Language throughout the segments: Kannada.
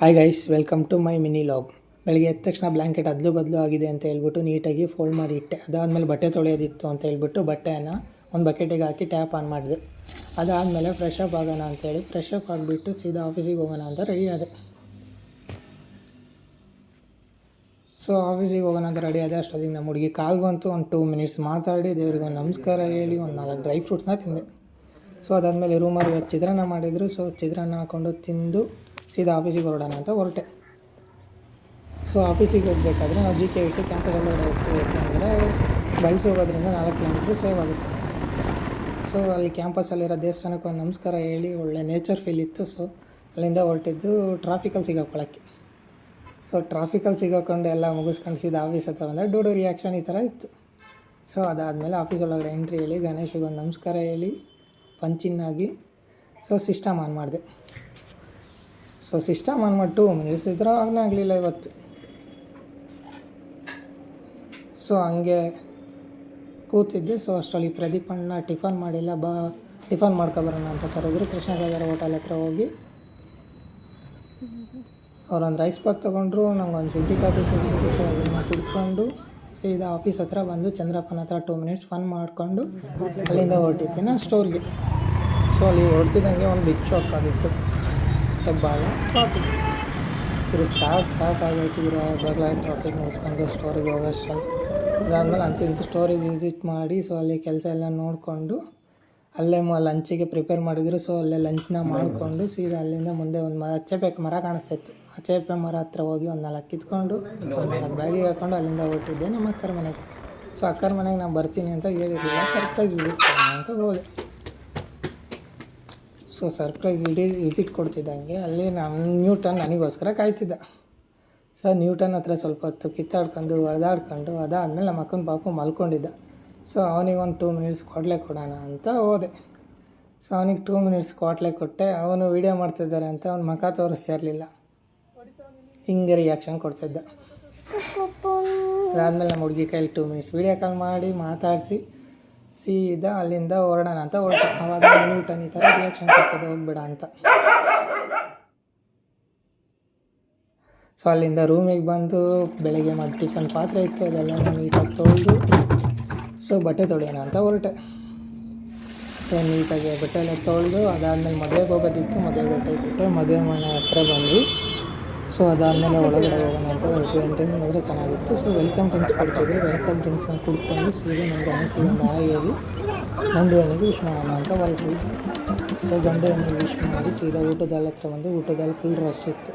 Hi guys, welcome to my mini vlog. ಬೆಳಗ್ಗೆ ಎದ್ದ ತಕ್ಷಣ ಬ್ಲ್ಯಾಂಕೆಟ್ ಅದಲು ಬದಲು ಆಗಿದೆ ಅಂತ ಹೇಳ್ಬಿಟ್ಟು ನೀಟಾಗಿ ಫೋಲ್ಡ್ ಮಾಡಿ ಇಟ್ಟೆ. ಅದಾದಮೇಲೆ ಬಟ್ಟೆ ತೊಳೆಯೋದಿತ್ತು ಅಂತ ಹೇಳ್ಬಿಟ್ಟು ಬಟ್ಟೆಯನ್ನು ಒಂದು ಬಕೆಟಿಗೆ ಹಾಕಿ ಟ್ಯಾಪ್ ಆನ್ ಮಾಡಿದೆ. ಅದಾದಮೇಲೆ ಫ್ರೆಶ್ ಅಪ್ ಆಗೋಣ ಅಂತೇಳಿ ಫ್ರೆಶ್ ಅಪ್ ಆಗಿಬಿಟ್ಟು ಸೀದಾ ಆಫೀಸಿಗೆ ಹೋಗೋಣ ಅಂತ ರೆಡಿ ಆದೆ. ಸೊ ಆಫೀಸಿಗೆ ಹೋಗೋಣ ಅಂತ ರೆಡಿ ಆದೆ. ಅಷ್ಟೊತ್ತಿಗೆ ನಮ್ಮ ಹುಡುಗಿ ಕಾಲ್ ಬಂತು. ಒಂದು 2 ಮಿನಿಟ್ಸ್ ಮಾತಾಡಿ ದೇವ್ರಿಗೆ ಒಂದು ನಮಸ್ಕಾರ ಹೇಳಿ ಒಂದು 4 ಡ್ರೈ ಫ್ರೂಟ್ಸ್ನ ತಿಂದೆ. ಸೊ ಅದಾದಮೇಲೆ ರೂಮಲ್ಲಿ ಚಿತ್ರಾನ್ನ ಮಾಡಿದರು. ಸೊ ಚಿತ್ರಾನ್ನ ಹಾಕ್ಕೊಂಡು ತಿಂದು ಸೀದಾ ಆಫೀಸಿಗೆ ಹೊರಡೋಣ ಅಂತ ಹೊರಟೆ. ಸೊ ಆಫೀಸಿಗೆ ಹೋಗಬೇಕಾದ್ರೆ ನಾವು GK ಬಿಟ್ಟು ಕ್ಯಾಂಪಸ್ ಒಳಗಡೆ ಹೋಗ್ತೀವಿ. ಯಾಕೆಂದರೆ ಬಳಸಿ ಹೋಗೋದ್ರಿಂದ 4 ಕಿಲೋಮೀಟ್ರ್ ಸೇವ್ ಆಗುತ್ತೆ. ಸೊ ಅಲ್ಲಿ ಕ್ಯಾಂಪಸ್ಸಲ್ಲಿರೋ ದೇವಸ್ಥಾನಕ್ಕೆ ಒಂದು ನಮಸ್ಕಾರ ಹೇಳಿ ಒಳ್ಳೆ ನೇಚರ್ ಫೀಲ್ ಇತ್ತು. ಸೊ ಅಲ್ಲಿಂದ ಹೊರಟಿದ್ದು ಟ್ರಾಫಿಕಲ್ಲಿ ಸಿಗಾಕೊಳ್ಳೋಕ್ಕೆ. ಸೊ ಟ್ರಾಫಿಕಲ್ಲಿ ಸಿಗಾಕೊಂಡು ಎಲ್ಲ ಮುಗಿಸ್ಕೊಂಡು ಸೀದಾ ಆಫೀಸ್ ಹತ್ರ ಬಂದರೆ ಡೂಡು ರಿಯಾಕ್ಷನ್ ಈ ಥರ ಇತ್ತು. ಸೊ ಅದಾದಮೇಲೆ ಆಫೀಸ್ ಒಳಗಡೆ ಎಂಟ್ರಿ ಹೇಳಿ ಗಣೇಶಿಗೆ ಒಂದು ನಮಸ್ಕಾರ ಹೇಳಿ ಪಂಚಿನ್ನಾಗಿ ಸೊ ಸಿಸ್ಟಮ್ ಆನ್ ಮಾಡಿದೆ. ಸೊ ಸಿಸ್ಟಮ್ ಆನ್ ಮಾಡಿ 2 ಮಿನಿಟ್ಸ್ ಇದ್ರೆ ಆಗಲೇ ಆಗಲಿಲ್ಲ ಇವತ್ತು. ಸೊ ಹಂಗೆ ಕೂತಿದ್ದೆ. ಸೊ ಅಷ್ಟರಲ್ಲಿ ಪ್ರದೀಪ್ ಅಣ್ಣ ಟಿಫನ್ ಮಾಡಿಲ್ಲ, ಟಿಫನ್ ಮಾಡ್ಕೊಬರೋಣ ಅಂತ ಕರೆದ್ರು. ಕೃಷ್ಣಸಾಗರ ಹೋಟೆಲ್ ಹತ್ರ ಹೋಗಿ ಅವರೊಂದು ರೈಸ್ ಬಾತ್ ತೊಗೊಂಡ್ರು, ನಂಗೊಂದು ಶುಂಠಿ ಕಾಫಿ ಕುಡಿದ್ರು. ಸೊ ಅದನ್ನು ಕುಡ್ಕೊಂಡು ಸೀದಾ ಆಫೀಸ್ ಹತ್ರ ಬಂದು ಚಂದ್ರಪ್ಪನ ಹತ್ರ 2 ಮಿನಿಟ್ಸ್ ಫನ್ ಮಾಡಿಕೊಂಡು ಅಲ್ಲಿಂದ ಹೊರಟಿದ್ದೆ ನಾನು ಸ್ಟೋರ್ಗೆ. ಸೊ ಅಲ್ಲಿ ಹೊರಟಿದ್ದಂಗೆ ಒಂದು ಬಿಗ್ ಶಾಕ್ ಆಗಿತ್ತು. ಭಾಳ ಟ್ರಾಫಿಕ್ ಇವರು ಸಾಕಾಗೈತಿ ಇವರು ಬರಲ ಟ್ರಾಫಿಕ್ ಮುಗಿಸ್ಕೊಂಡು ಸ್ಟೋರಿಗೆ ಹೋಗೋಷ್ಟು. ಅದಾದಮೇಲೆ ಇಂಥ ಸ್ಟೋರಿಗೆ ವಿಸಿಟ್ ಮಾಡಿ ಸೊ ಅಲ್ಲಿ ಕೆಲಸ ಎಲ್ಲ ನೋಡಿಕೊಂಡು ಅಲ್ಲೇ ಲಂಚಿಗೆ ಪ್ರಿಪೇರ್ ಮಾಡಿದರು. ಸೊ ಅಲ್ಲೇ ಲಂಚ್ನ ಮಾಡಿಕೊಂಡು ಸೀದಾ ಅಲ್ಲಿಂದ ಮುಂದೆ ಒಂದು ಚೇಪೆ ಮರ ಕಾಣಿಸ್ತಾಯಿತ್ತು. ಆ ಚೇಪೆ ಮರ ಹತ್ರ ಹೋಗಿ ಒಂದು 4 ಕಿತ್ಕೊಂಡು ಒಂದು 4 ಬ್ಯಾಗಿಗೆ ಹಾಕ್ಕೊಂಡು ಅಲ್ಲಿಂದ ಹೊರಟಿದ್ದೆ ನಮ್ಮ ಅಕ್ಕರ ಮನೆಗೆ. ಸೊ ಅಕ್ಕರ ಮನೆಗೆ ನಾನು ಬರ್ತೀನಿ ಅಂತ ಹೇಳಿರಲಿಲ್ಲ, ಸರ್ಪ್ರೈಸ್ ವಿಸಿಟ್ ಮಾಡೋಣ ಅಂತ ಹೋದೆ. ಸೊ ಸರ್ಪ್ರೈಸ್ ವಿಸಿಟ್ ಕೊಡ್ತಿದ್ದಂಗೆ ಅಲ್ಲಿ ನಮ್ಮ ನ್ಯೂಟನ್ ನನಗೋಸ್ಕರ ಕಾಯ್ತಿದ್ದ. ಸೊ ನ್ಯೂಟನ್ ಹತ್ರ ಸ್ವಲ್ಪ ಹೊತ್ತು ಕಿತ್ತಾಡ್ಕೊಂಡು ಹೊಡೆದಾಡ್ಕೊಂಡು ಅದಾದಮೇಲೆ ನಮ್ಮ ಅಕ್ಕನ ಪಾಪು ಮಲ್ಕೊಂಡಿದ್ದ. ಸೊ ಅವನಿಗೆ ಒಂದು 2 ಮಿನಿಟ್ಸ್ ಕೊಡೋಣ ಅಂತ ಹೋದೆ. ಸೊ ಅವನಿಗೆ 2 ಮಿನಿಟ್ಸ್ ಕೊಟ್ಟೆ. ಅವನು ವೀಡಿಯೋ ಮಾಡ್ತಿದ್ದಾರೆ ಅಂತ ಅವ್ನ ಮುಖ ತೋರಿಸ್ತಾ ಇರಲಿಲ್ಲ, ಹಿಂಗೆ ರಿಯಾಕ್ಷನ್ ಕೊಡ್ತಿದ್ದ. ಅದಾದಮೇಲೆ ನಮ್ಮ ಹುಡುಗಿ ಕೈಲಿ 2 ಮಿನಿಟ್ಸ್ ವೀಡಿಯೋ ಕಾಲ್ ಮಾಡಿ ಮಾತಾಡಿಸಿ ಸೀದಾ ಅಲ್ಲಿಂದ ಹೊರಡೋಣ ಅಂತ ಹೊರಟೆ. ಆವಾಗ ನ್ಯೂಟನ್ ಈ ಥರ ರಿಯಾಕ್ಷನ್ ಕೊಡ್ತಿದ್ದೆ, ಹೋಗ್ಬೇಡ ಅಂತ. ಸೊ ಅಲ್ಲಿಂದ ರೂಮಿಗೆ ಬಂದು ಬೆಳಗ್ಗೆ ಮಾಡಿ ಟಿಫನ್ ಪಾತ್ರೆ ಇತ್ತು, ಅದೆಲ್ಲ ನೀಟಾಗಿ ತೊಳೆದು ಸೊ ಬಟ್ಟೆ ತೊಳೆಯೋಣ ಅಂತ ಹೊರಟೆ. ಸೊ ನೀಟಾಗಿ ಬಟ್ಟೆ ಎಲ್ಲ ತೊಳೆದು ಅದಾದಮೇಲೆ ಮದುವೆಗೆ ಹೋಗೋದಿತ್ತು. ಮದುವೆಗೆ ಬಟ್ಟೆ ಕೊಟ್ಟೆ, ಮದುವೆ ಮನೆ ಹತ್ರ ಬಂದ್ವಿ. ಸೊ ಅದಾದಮೇಲೆ ಒಳಗಡೆ ಹೋಗೋಣ ಅಂತ ಹೊರಟು. ಎಂಟ್ರೆನ್ಸ್ ಮಾಡಿದ್ರೆ ಚೆನ್ನಾಗಿತ್ತು. ಸೊ ವೆಲ್ಕಮ್ ಡ್ರಿಂಕ್ಸ್ ಕೊಡ್ತಿದ್ರು. ವೆಲ್ಕಮ್ ಡ್ರಿಂಕ್ಸ್ನ ಕುಡ್ಕೊಂಡು ಸೀದಾ ನಮ್ಮ ಗಣೇಶಿಗೊಂದು ಹೇಳಿ ಗಂಡು ಹೆಣ್ಣಿಗೆ ವಿಶ್ ಮಾಡೋಣ ಅಂತ ಹೊರಟು. ಸೊ ಗಂಡು ಹೆಣ್ಣಿಗೆ ವಿಶ್ ಮಾಡಿ ಸೀದಾ ಊಟದಲ್ಲಿ ಹತ್ರ ಬಂದು ಊಟದಲ್ಲಿ ಫುಲ್ ರಶ್ ಇತ್ತು.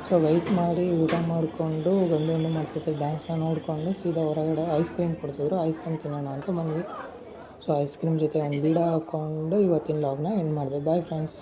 ಸೊ ವೆಯ್ಟ್ ಮಾಡಿ ಊಟ ಮಾಡಿಕೊಂಡು ಗಂಡು ಹೆಣ್ಣು ಮಾಡ್ತಿದ್ರು ಡ್ಯಾನ್ಸ್ನ ನೋಡಿಕೊಂಡು ಸೀದಾ ಹೊರಗಡೆ ಐಸ್ ಕ್ರೀಮ್ ಕೊಡ್ತಿದ್ರು. ಐಸ್ ಕ್ರೀಮ್ ತಿನ್ನೋಣ ಅಂತ ಬಂದ್ವಿ. ಸೊ ಐಸ್ ಕ್ರೀಮ್ ಜೊತೆ ಒಂದು ಬೀಡ ಹಾಕ್ಕೊಂಡು ಇವತ್ತಿನ ಲಾಗ್ನ ಎಂಡ್ ಮಾಡಿದೆ. Bye friends.